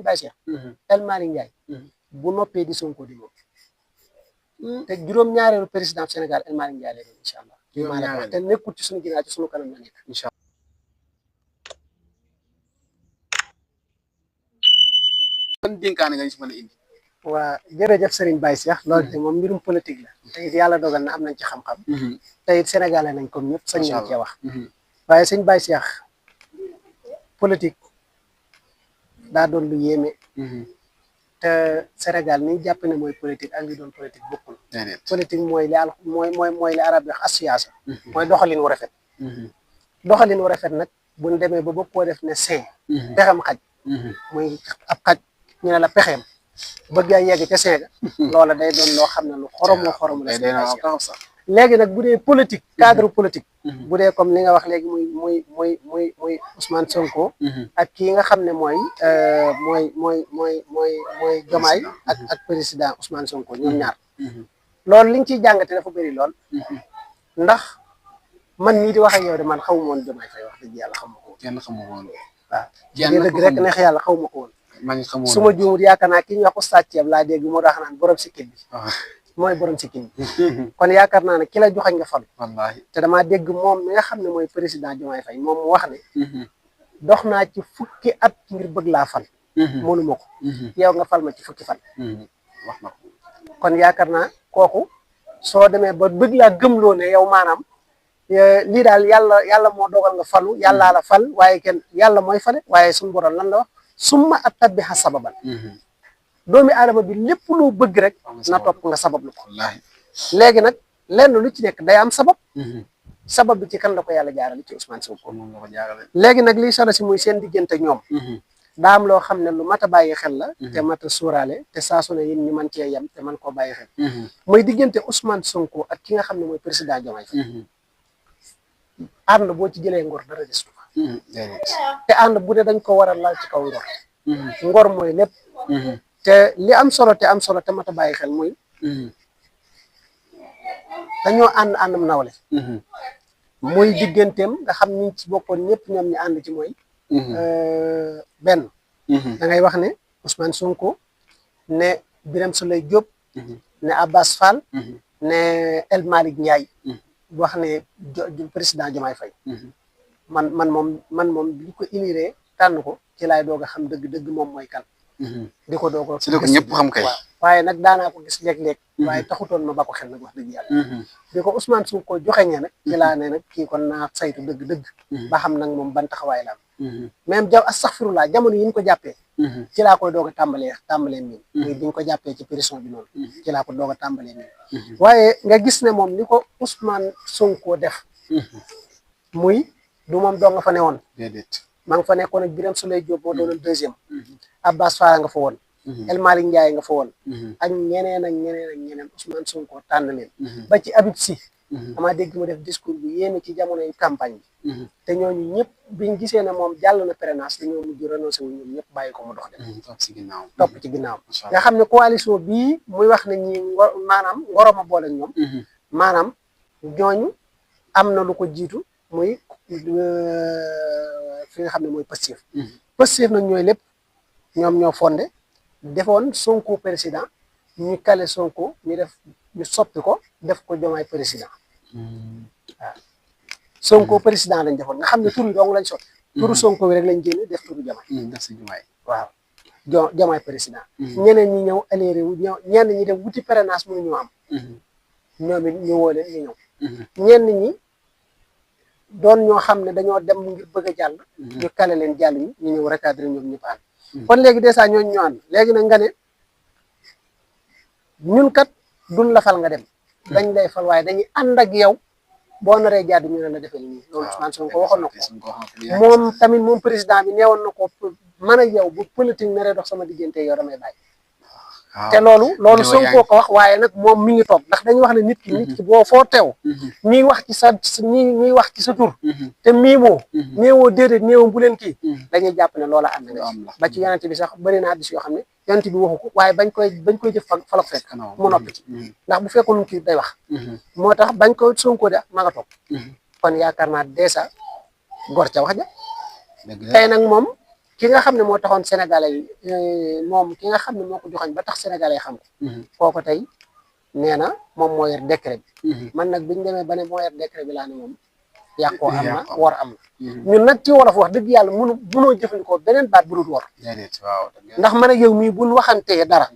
Baye Cheikh El Malick Ndiaye bu noppee di Sonko di moom te juróom-ñaareelu président Sénégal El Malick Ndiaye lay doon incha allah maa la ko wax te nekkul ci suñu ginnaaw ci suñu kanam la nekk incha allah ban dénkaane nga ñu si mën a indi waa jërëjëf Serigne Baye Cheikh loolu te moom mbirum politique la te it yàlla dogal na am nañ ci xam-xam te it sénégalais nañ comme ñëpp sañ nañ cee wax waaye sëñ Baye Cheikh politique daa doon lu yéeme te Sénégal ni jàpp ne mooy politique ak li doon politique bokkul politique mooy li mooy li arab wax asiyaasa mooy doxalin wu rafet doxalin wu rafet nag buñ demee ba bëgg koo def ne sain pexem xaj muy ab xaj ñu ne la pexeem bëgg a yegg ca seega loola day doon loo xam ne lu xorom la léegi nag bu dee politique cadre politique bu dee comme li nga wax léegi muy Ousmane Sonko ak kii nga xam ne mooy Diomaye ak président Ousmane Sonko ñoom ñaar loolu liñ ciy jàngate dafa bëri lool ndax man mii di wax ak yow de man xaw ma woon Diomaye Faye wax dëgg yàlla xam ma ko woon kenn xamu woon waaw dëgg rek neex yàlla xaw ma ko woon man xamu woon su ma juumut yaakaar naa ki ñu wax Oustaz Thieb laa dégg moo tax naan borom sikkim bi mooy borom sikkim bi kon yaakaar naa ne ki la joxañ nga falu wallaahi te damaa dégg moom mi nga xam ne mooy président Diomaye Faye moom mu wax ne dox naa ci fukki at ngir bëgg laa fal mënuma ko yow nga fal ma ci fukki fan wax na ko kon yaakaar naa kooku soo demee ba bëgg laa gëmloo ne yow maanaam lii daal yàlla moo dogal nga falu yàllaa la fal waaye kenn yàlla mooy fale waaye suñu borom lan la wax summa attabiha sababan doomi aadama bi lépp loo bëgg rek na topp nga sabab lu ko léegi nag lenn lu ci nekk day am sabab bi ci kan la ko yàlla jaarale ci Ousmane Sonko moom la ko jaarale léegi nag liy solo si muy seen diggante ñoom daa am loo xam ne lu mat a bàyyi xel la te mat a suuraale te saa su ne yéen ñi mën cee yem te man koo bàyyi xel muy diggante Ousmane Sonko ak ki nga xam ne mooy président Diomaye Faye ànd boo ci jëlee ngor dara desu fa te ànd bu dee dañ ko war a laal ci kaw ngor mooy lépp te li am solo te mat a bàyyi xel muy dañoo àndam nawle muy digganteem nga xam ni ci bokkoon ñëpp ñoom ñu ànd ci mooy benn da ngay wax ne Ousmane Sonko ne Birame Souleye Diop ne Abbas Fall ne El Malick Ndiaye wax ne président Diomaye Faye man moom bi ko iliree tànn ko ci laay doog a xam dëgg moom mooy kan di ko doog a si la ko ñëpp xam kay waaye nag daanaa ko gis léeg-léeg waaye taxutoon ma ba ko xel nag wax dëgg yàlla di ko Ousmane Sonko joxeñee nag ci laa ne nag kii kon naa saytu dëgg ba xam nag moom ban taxawaay la am même astaghfirullah jamono yi ñu ko jàppee ci laa koy doog a tàmbalee miin muy bi ñu ko jàppee ci prison bi noonu ci laa ko doog a tàmbalee miin waaye nga gis ne moom ni ko Ousmane Sonko def muy du moom doo nga fa ne woon maa ngi fa nekkoon ak Birame Souleye Diop moo doonoon deuxième Abbas Fall nga fa woon El Malick Ndiaye nga fa woon ak ñeneen Ousmane Sonko tànn leen ba ci Habib Sy dama dégg mu def discours bu yéeme ci jamonoy campagne bi te ñooñu ñëpp biñ gisee ne moom jàll na parrainage dañoo mujj renoncé wu ñoom ñëpp bàyyi ko mu dox dem topp ci ginnaaw nga xam ne coalition bii muy wax ne ñi maanaam ngoroma boole ñoom maanaam ñooñu am na lu ko jiitu muy fi nga xam ne mooy Pastef nag ñooy lépp ñoom ñoo fondé defoon Sonko président ñu kale Sonko ñu soppi ko def ko Diomaye président waaw Sonko président lañ defoon nga xam ne tur yi dong lañ soppi turu Sonko bi rek lañ génne def turu Diomaye def si Diomaye waaw Diomaye président ñeneen ñi ñëw aléeré wu ñenn ñi dem wuti parrainage mënu ñu am ñoom it ñu woo leen ñu ñëw ñenn ñi doon ñoo xam ne dañoo dem ngir bëgg a jàll ñu kale leen jàll ñu ñëw recadré ñoom ñëpp ànd kon léegi dèjà ñooñu ñu ànd léegi nag nga ne ñun kat duñ la fal nga dem dañ lay fal waaye dañuy ànd ak yow boo naree jàdd ñu ne la defee nii loolu Ousmane Sonko waxoon na ko moom tamit moom président bi neewoon na ko man ak yow bu politique naree dox sama diggante yow damay bàyyi te loolu Sonko ko wax waaye nag moom mi ngi toog ndax dañuy wax ne nit ki boo foo teew ñuy wax ci sa ñuy wax ci sa tur te miimoo néewoo déedéet néewoo bu leen kii dañuy jàpp ne loola am na ba ci yonent bi sax bëri na hadiis yoo xam ne yonent bi waxu ko waaye bañ koy jëf fa la ko fekk mu noppi ci ndax bu fekkoon kii day wax moo tax bañ ko Sonko de ma nga toog kon yaakaar naa dèjà gor ca wax ja tey nag moom ki nga xam ne moo taxoon sénégalais yi moom ki nga xam ne moo ko joxoñ ba tax sénégalais yi xam ko kooku tey nee na moom moo yor décret bi man nag biñu demee ba ne moo yor décret bi laa ne moom yàqoo am na war am na ñun nag ci wolof wax dëgg yàlla mënoo jëfandikoo beneen baat bu dul war ndax man ak yow mii buñ waxantee dara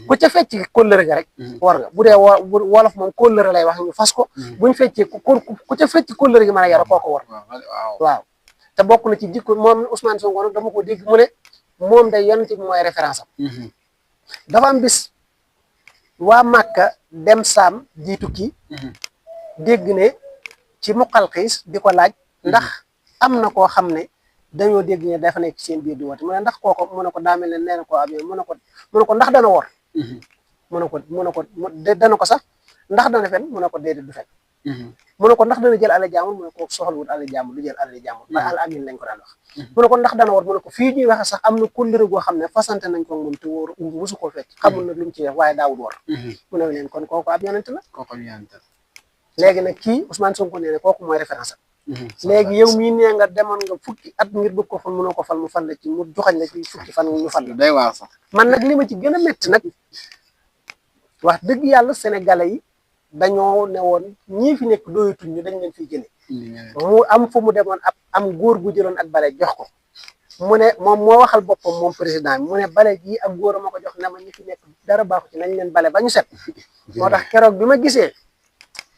ku ca fecc kóllëre ga rek war nga bu dee wolof moom kóllëre lay wax ñu fas ko buñ feccee ku ca fecc kóllëre gi mën a yara kooko war waaw te bokk na ci jikko moom Ousmane Sonko nag dama ko dégg mu ne moom day yonent bi mooy référence am dafa am bis waa Màkka dem saam jiitu kii dégg ne ci muqalxiis di ko laaj ndax am na koo xam ne dañoo dégg ne dafa nekk seen biir di woote mu ne ndax kooko mu ne ko daa mel ne nee na koo am mu ne ko ndax dana wor mu ne ko dana ko sax ndax dana fen mu ne ko déedéet du fen mu ne ko ndax dana jël àll jàmbur mu ne ko soxlawul àll jàmbur du jël àll jàmbur ba àll amin lañ ko daan wax mu ne ko ndax dana wor mu ne ko fii ñuy waxe sax am na kóllëre goo xam ne fasante nañ ko moom te wóor musu koo fekk xamul na lu mu ci def waaye daawul wor mu ne leen kon kooku ab yonent la léegi nag kii Ousmane Sonko nee ne kooku mooy référence am léegi yow mii nee nga demoon nga fukki at ngir bëgg ko fal mënoo ko fal mu fal la ci mu joxañ la ci fukki fan ñu fal la day waar sax man nag li ma ci gën a métti nag wax dëgg yàlla sénégalais yi dañoo ne woon ñii fi nekk doyatuñ ñu dañ leen fiy jëlee mu am fu mu demoon am góor gu jëloon ak bale jox ko mu ne moom moo waxal boppam moom président bi mu ne bale jii ak góor a ma ko jox ne ma ñi fi nekk dara baaxu ci nañ leen bale ba ñu set moo tax keroog bi ma gisee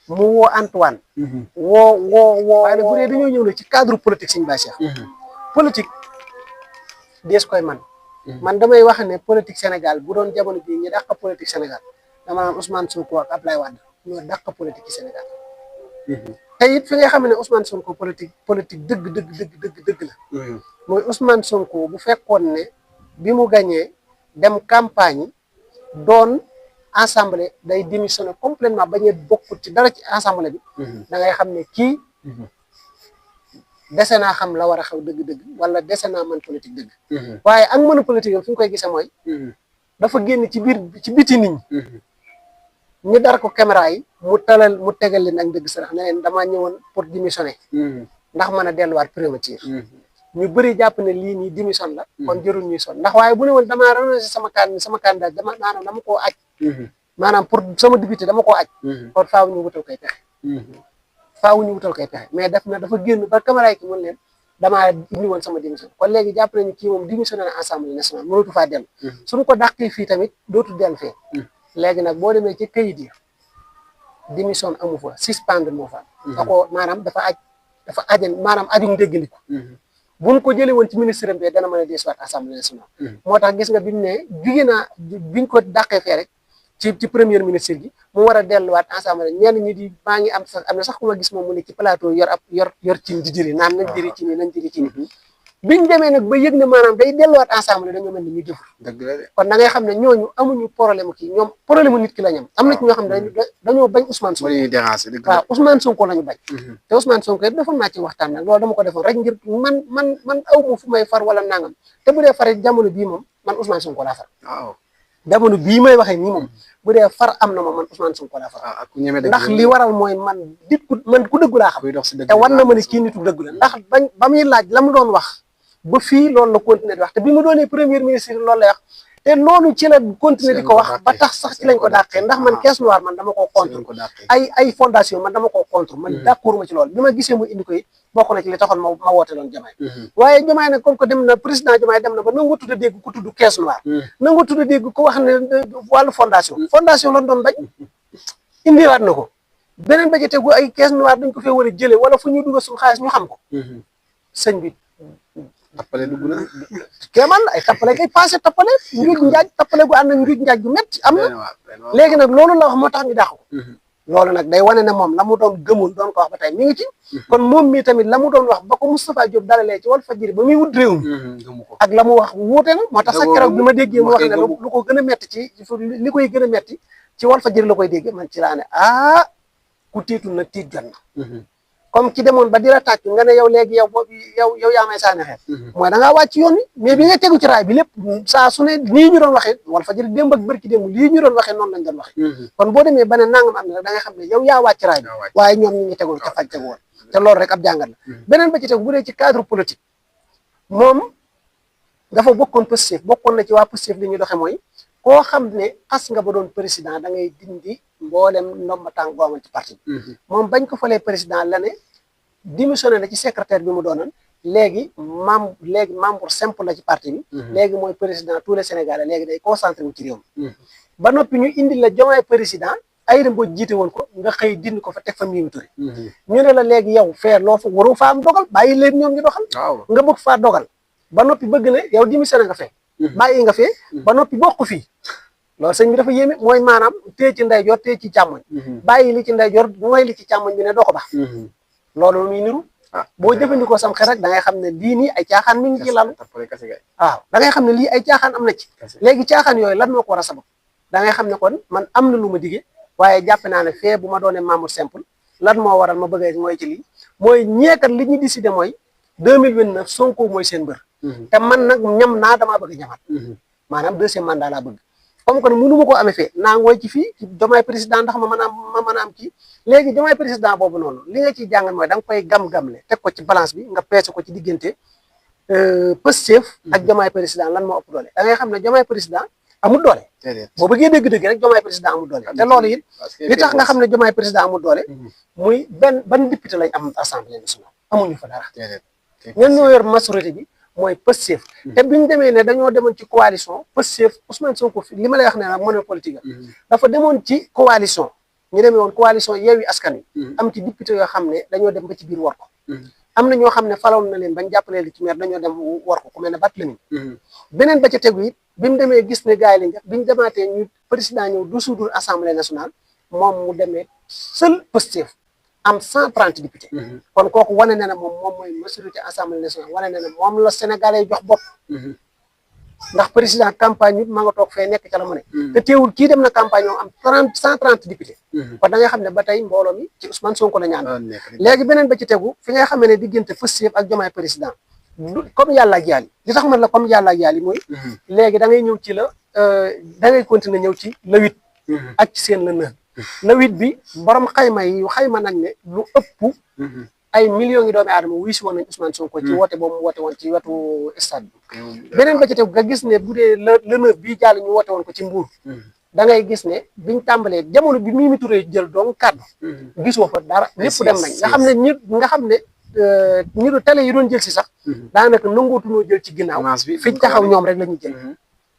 mu woo Antoine woo waaye nag bu dee dañoo ñëw ne ci cadre politique Serigne Baye Cheikh politique dees koy man damay wax ne politique Sénégal bu doon jamono bii ñu dàq politique Sénégal dama naan Ousmane Sonko ak Ablaye Wade ñoo dàq politique ci Sénégal te it fi nga xam ne Ousmane Sonko politique dëgg la mooy Ousmane Sonko bu fekkoon ne bi mu gañee dem campagne doon assemblée day démissionné complètement bañee bokk ci dara ci assemblée bi da ngay xam ne kii dese naa xam la war a xew dëgg-dëgg wala dese naa mën politique dëgg waaye ak mën a politique am fi nga koy gisee mooy dafa génn ci biir ci biti nit ñi ñu dara ko caméra yi mu tegal leen ak dëgg sarax ne leen damaa ñëwoon pour démissionner ndax mën a delluwaat primature ñu bëri jàpp ne lii nii démission la kon jërul ñuy son ndax waaye bu ne woon damaa renoncé sama candidat maanaam dama koo aj maanaam pour sama député dama koo aj kon faaw ñu wutal koy pexe mais dafa génn ba caméra yi ki mën leen damaa indi woon sama démission kon léegi jàpp nañu kii moom démissionné na assemblée nationale mënatu faa dellu suñu ko dàqee fii tamit dootu dellu fee léegi nag boo demee ci kayit yi démission amu fa suspendre moo fa da ko maanaam dafa ajan maanaam ajum déggandiku buñ ko jëlee woon ci ministre bi dana mën a desuwaat assemblée nationale moo tax gis nga bi mu ne jugee naa biñ ko dàqee fee rek ci premier ministre gi mu war a delluwaat assemblée ñenn ñi di maa ngi am na sax ku ma gis moom mu ne ci plateau yor cin di jëri naan nañ jëri ci ni biñ demee nag ba yëg ne maanaam day delluwaat assemblée dañoo mel ni ñuy jëfur kon da ngay xam ne ñooñu amuñu problème kii ñoom problème nit ki la ñam am na ci ñoo xam ne dañoo bañ Ousmane Sonko waaw Ousmane Sonko la ñu bañ te Ousmane Sonko yëpp defoon naa ci waxtaan nag loolu dama ko defoon rek ngir man aw ma fu may far wala nangam te bu dee far jamono bii moom man Ousmane Sonko laa far jamono bii may waxee nii moom bu dee far am na ma man Ousmane Sonko laa far ndax li waral mooy man ku dëggu laa xam te war na ma ne kii nitu dëggu la ndax ba muy laaj la mu doon wax ba fii loolu la continuer di wax te bi mu doonee premier ministre loolu lay wax te loolu ci la continuer di ko wax ba tax sax ci lañ ko dàqee ndax man caisse noire man dama koo contre ay fondation man dama koo contre man d'accord ma ci loolu bi ma gisee mu indi ko it bokk na ci li taxoon ma woote loon Diomaye waaye Diomaye nag comme que dem na président Diomaye dem na ba nangu tudd a dégg ku tudd caisse noire nangu tudd a dégg ko wax ne wàllu fondation lan doon bañ indiwaat na ko beneen ba ci tegu ay caisse noire dañ ko fee war a jëlee wala fu ñu dugal suñu xaalis ñu xam ko sëñ bi tappale dugg na kéemaan la ay tappale kay passé tappale njuuj njaaj tappale gu ànd ak njuuj njaaj gu métti am na léegi nag loolu la wax moo tax ñu dàq ko loolu nag day wane ne moom la mu doon gëmoon doon ko wax ba tey mi ngi ci kon moom mii tamit la mu doon wax ba ko Moustapha Diop dalalee ci Walfadjri ba muy wut réew mi ak la mu wax wuute na moo tax sax keroog bi ma déggee mu wax ne lu ko gën a métti ci li koy gën a métti ci Walfadjri la koy déggee man ci laa ne ku tiitul nag tiit jot na comme ki demoon ba di la tàccu nga ne yow léegi yow yaa may saane xeet mooy da ngaa wàcc yoon wi mais bi nga tegu ci raay bi lépp saa su ne lii ñu doon waxee Walfadjri démb ak bërki démb lii ñu doon waxee noonu lañ doon waxee kon boo demee ba ne nangam am na da nga xam ne yow yaa wàcc raay bi waaye ñoom ñi ngi tegoon ca faj tegu woon te loolu rek ab jàngat la beneen ba ci tegu bu dee ci cadre politique moom dafa bokkoon Pastef bokkoon na ci waa Pastef li ñuy doxe mooy koo xam ne xas nga ba doon président da ngay dindi mboolem ndomba tànk boo amoon ci parti bi moom bañ ko falee président la ne démissionné na ci secrétaire bi mu doonoon léegi membre simple la ci parti bi léegi mooy président tous les Sénégalais léegi day concentré wu ci réew mi ba noppi ñu indi la Diomaye président Aïda Mbodj jiite woon ko nga xëy dindi ko fa teg fa Mimi Touré ñu ne la léegi yow fee loo fa waroo faa am dogal bàyyi leen ñoom ñu doxal nga bëgg faa dogal ba noppi bëgg ne yow démissionné nga fee bàyyi nga fee ba noppi bokk fii loolu sëñ bi dafa yéeme mooy maanaam téye ci ndeyjoor téye ci càmmoñ bàyyi li ci ndeyjoor mooy li ci càmmoñ bi ne doo ko baax loolu muy niru boo jëfandikoo sam xel rek da ngay xam ne lii nii ay caaxaan mi ngi ci lalu waaw da ngay xam ne lii ay caaxaan am na ci léegi caaxaan yooyu lan moo ko war a sabab da ngay xam ne kon man am na lu ma digee waaye jàpp naa ne fee bu ma doonee membre simple lan moo waral ma bëgg mooy ci lii mooy ñeekat li ñu décidé mooy 2029 Sonko mooy seen mbër te man nag ñam naa damaa bëgg ñamaat maanaam deuxième mandat laa bëgg comme que mënu ma koo amee fee naa ngooy ci fii ci Diomaye président ndax ma mën a am kii léegi Diomaye président boobu noonu li nga ciy jàngal mooy da nga koy gam-gamle teg ko ci balance bi nga peese ko ci diggante Pastef ak Diomaye président lan moo ëpp doole da ngay xam ne Diomaye président amul doole boo bëggee dégg-dëgg rek Diomaye président amul doole te loolu it li tax nga xam ne Diomaye président amul doole muy ban député lañ am assemblée nationale amuñu fa dara ñan ñoo yor majorité bi mooy Pastef te biñu demee ne dañoo demoon ci coalition Pastef Ousmane Sonko li ma lay wax ne nag monnaie politique dafa demoon ci coalition ñu demee woon coalition Yewwi Askan Wi am ci député yoo xam ne dañoo dem ba ci biir war ko am na ñoo xam ne faloon na leen bañ jàppalee li ci maire dañoo dem war ko ku mel ne Barthélémy beneen ba ca tegu it bi mu demee gis ne gars yi lañ def bi ñu demaatee ñu président ñëw du suudur assemblée nationale moom mu demee seul Pastef am 130 députés kon kooku wane na ne moom mooy majorité assemblée nationale wane na ne moom la Sénégalais jox bopp ndax président campagne nit ma nga toog fee nekk ca la mu ne te teewul kii dem na campagne moom am 130 députés kon da ngay xam ne ba tey mbooloo mi ci Ousmane Sonko la ñaan léegi beneen ba ci tegu fi nga xam ne diggante Pastef ak Diomaye président comme yàlla ak yàlla li tax man la comme yàlla ak yàlla mooy léegi da ngay ñëw ci la da ngay continuer ñëw ci le 8 ak ci seen le 9 le 8 bi borom xayma yi xayma nañ ne lu ëpp ay millions yi doomi aadama wuy si woon nañ Ousmane Sonko ci woote boobu mu woote woon ci wetu stade bi beneen ba ci tegu nga gis ne bu dee le 9 bii jàll ñu woote woon ko ci Mbour da ngay gis ne biñ tàmbalee jamono bi Mimi Touré jël dong kàddu gisoo fa dara ñëpp dem nañ nga xam ne ñu du télé yi doon jël si sax daanaka nangootunoo jël ci ginnaaw fiñ taxaw ñoom rek la ñuy jël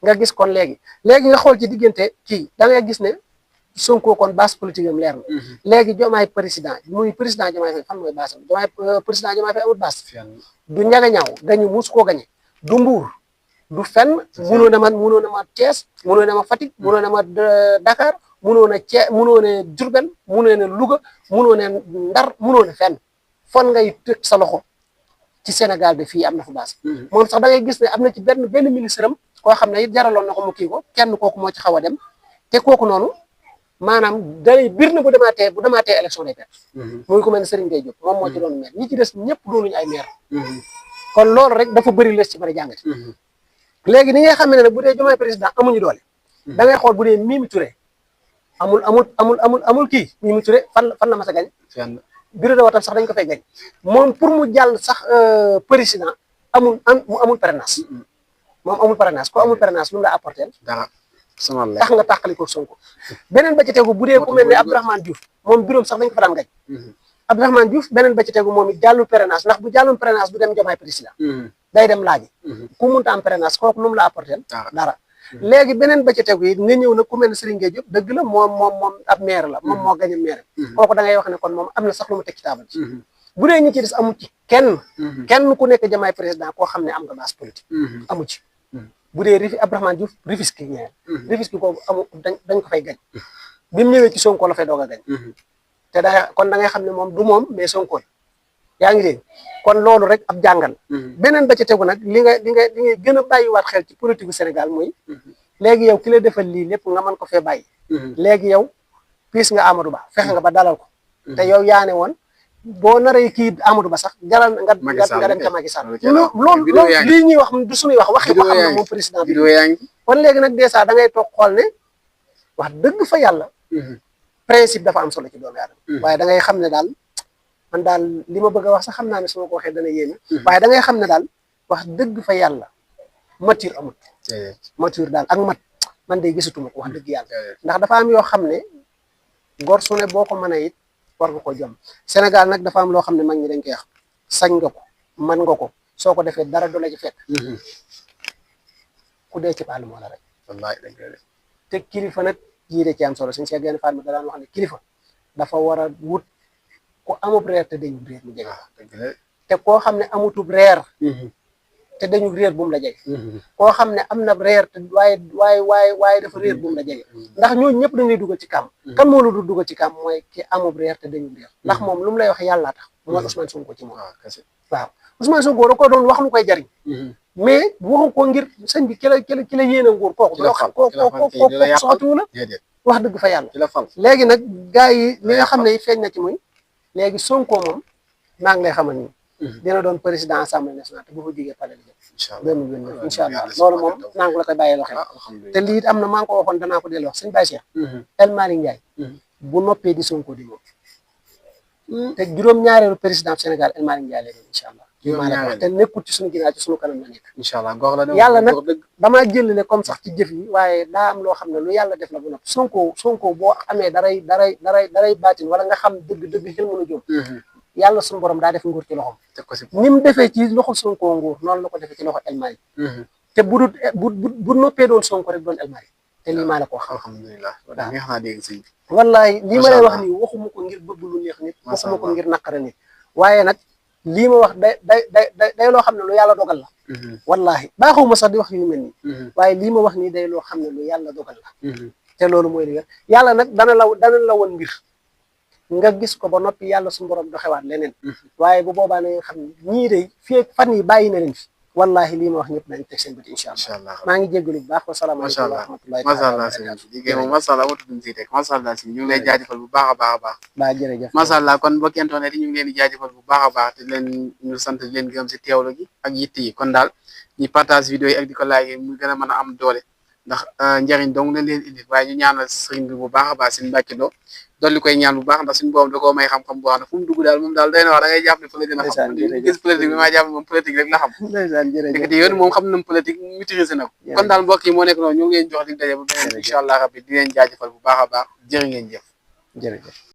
nga gis kon léegi nga xool ci diggante kii da ngay gis ne Sonko kon base politique am leer na léegi Diomaye président muy président Diomaye Faye fan mooy base am Diomaye président Diomaye Faye amul base du ñaga ñaaw gañu mus koo gañe du Mbuur du fenn munoo na ma Thiès munoo na ma Fatick munoo na ma Dakar munoo na Diourbel munoo na Louga munoo na Ndar munoo na fenn fon ngay teg sa loxo ci Sénégal de fii am na fa base moom sax da ngay gis ne am na ci benn ministre am koo xam ne it jaraloon na ko mu kii ko kenn kooku moo ci xaw a dem te kooku noonu maanaam day bir na bu demaatee élection day perte muy ko mel ne Serigne Gueye Diop moom moo ci doon maire ñi ci des ñëpp doonuñu ay maire kon loolu rek dafa bëri les ci bari jàngati léegi ni ngay xam ne bu dee Diomaye président amuñu doole da ngay xool bu dee Mimi Touré amul kii Mimi Touré fan la mas a gañ bureau de watam sax dañ ko fay gañ moom pour mu jàll sax président amul parrainage moom amul parrainage ko amul parrainage lu mu la apporter tax nga tàqali ko Sonko beneen ba ci tegu bu dee ku mel ne Abdourahmane Diouf moom bureau sax dañ ko fa daan gañ Abdourahmane Diouf beneen ba ci tegu moom it jàllul parrainage ndax bu jàllul parrainage du dem Diomaye président day dem laaji ku munta am parrainage kooku lu mu la apporter dara léegi beneen ba ci tegu yi nga ñëw nag ku mel ne Serigne Gueye Diop dëgg la moom ab maire la moom moo gañ a maire kooku da ngay wax ne kon moom am na sax lu mu teg ci taabal ci bu dee ñi ci des amu ci kenn ku nekk Diomaye président koo xam ne am nga base politique amu ci bu dee Abdourahmane Diouf Rufisque ñeel Rufisque kooku amu dañ ko fay gañ bi mu ñëwee ci Sonko la fay doog a gañ te kon da ngay xam ne moom du moom mais Sonko la yaa ngi dégg kon loolu rek ab jàngal beneen ba ci tegu nag li ngay gën a bàyyiwaat xel ci politique gu Sénégal mooy léegi yow ki la defal lii lépp nga mën ko fee bàyyi léegi yow piis nga Amadou Ba fexe nga ba dalal ko te yow yaa ne woon boo naree kii Amadou Ba sax jaral nga dem ca Macky Sall loolu lii ñuy wax du suñuy wax waxi ko xam ne moom président bi kon léegi nag dèjà da ngay toog xool ne wax dëgg fa yàlla principe dafa am solo ci doomu aadama waaye da ngay xam ne daal man daal li ma bëgg a wax sax xam naa ne su ma ko waxee dana yéeme waaye da ngay xam ne daal wax dëgg fa yàlla mature amut mature daal ak mat man day gisatuma ko wax dëgg yàlla ndax dafa am yoo xam ne gor su ne boo ko mën a it war nga ko jom Sénégal nag dafa am loo xam ne mag ñi dañ koy wax sañ nga ko man nga ko soo ko defee dara du la ci fekk ku dee ci paal moo la rek wallaay dañ koy def te kilifa nag yii de ci am solo suñu Cheikh Gaïndé Fatma da daan wax ne kilifa dafa war a wut ku amub reer te dañu réer mu jege te koo xam ne amutub reer te dañu réer bu mu la jege koo xam ne am na reer te waaye dafa réer bu mu la jege ndax ñooñu ñëpp dañ lay dugal ci kàmm kan moo la du dugal ci kàmm mooy ki amub reer te dañu réer ndax moom lu mu lay wax yàllaa tax mooy Ousmane Sonko ci moom waaw Ousmane Sonko da ko doon wax lu koy jariñ mais waxu ko ngir sëñ bi ki la yéene nguur kooku kooku soxatuwu la wax dëgg fa yàlla léegi nag gars yi li nga xam ne feeñ na ci muy léegi Sonko moom maa ngi lay xamal ni dina doon président assemblée nationale te bu fa jógee pare la jëm 2029 incha allah loolu moom naa ngi la koy bàyyee loo xel te lii it am na maa ngi ko waxoon danaa ko dellu wax sëñ Baye Cheikh El Malick Ndiaye bu noppee di Sonko di moom te juróom-ñaareelu président Sénégal El Malick Ndiaye lay doon incha allah te nekkul ci suñu ginnaaw ci suñu kanam la nekk incha allah gox la yàlla nag damaa jëlale comme sax ci jëf yi waaye daa am loo xam ne lu yàlla def la bu noppi Sonko boo amee daray baatin wala nga xam dëgg xel mën a jóom yàlla suñu borom daa def nguur ci loxom ni mu defee ci loxo Sonko nguur noonu la ko defee ci loxo El Malick te bu noppee doon Sonko rek doon El Malick te lii maa la ko wax alhamdulilah neex naa dégg sëñ bi wallaay lii ma lay wax nii waxuma ko ngir bëgg lu neex nit waxuma ko ngir naqare nit waaye nag lii ma wax day loo xam ne lu yàlla dogal la wallahi baaxuma sax di wax yu mel nii waaye lii ma wax nii day loo xam ne lu yàlla dogal la te loolu mooy li yàlla nag dana la woon mbir nga gis ko ba noppi yàlla suñu borom doxewaat leneen waaye bu boobaa na nga xam ne ñii de fii fan yi bàyyi na leen fi wallahi lii ma wax ñëpp dañ teg seen bët incha allah maa ngi jéggalu bu baax wasalaamaaleykum wa rahmatullahi macha allah sëñ bi liggéey moom macha allah watuduñ si teg macha allah si ñu ngi lay jaajëfal bu baax a baax a baax baa jërëjëf macha allah kon mbokki internet yi ñu ngi leen di jaajëfal bu baax a baax te leen ñu sant di leen gërëm si teewlu gi ak yitt yi kon daal ñi partage vidéo yi ak di ko like mu gën a mën a am doole ndax njariñ dong lañ leen indi waaye ñu ñaanal sëriñ bi bu baax a baax seen Mbàkke Lo dolli koy ñaan bu baax ndax suñu boobu da koo may xam-xam boo xam ne fu mu dugg daal moom daal day na wax da ngay jàpp ne fa la gën a xam gis politique bi maa jàpp ne moom politique rek la xam dëgg yoon moom xam na politique maîtrisé na ko kon daal mbokk yi moo nekk noonu ñu ngi leen jox dig daje bu beneen incha allah rabbi di leen jaajëfal bu baax a baax jërë ngeen jëf jërëjëf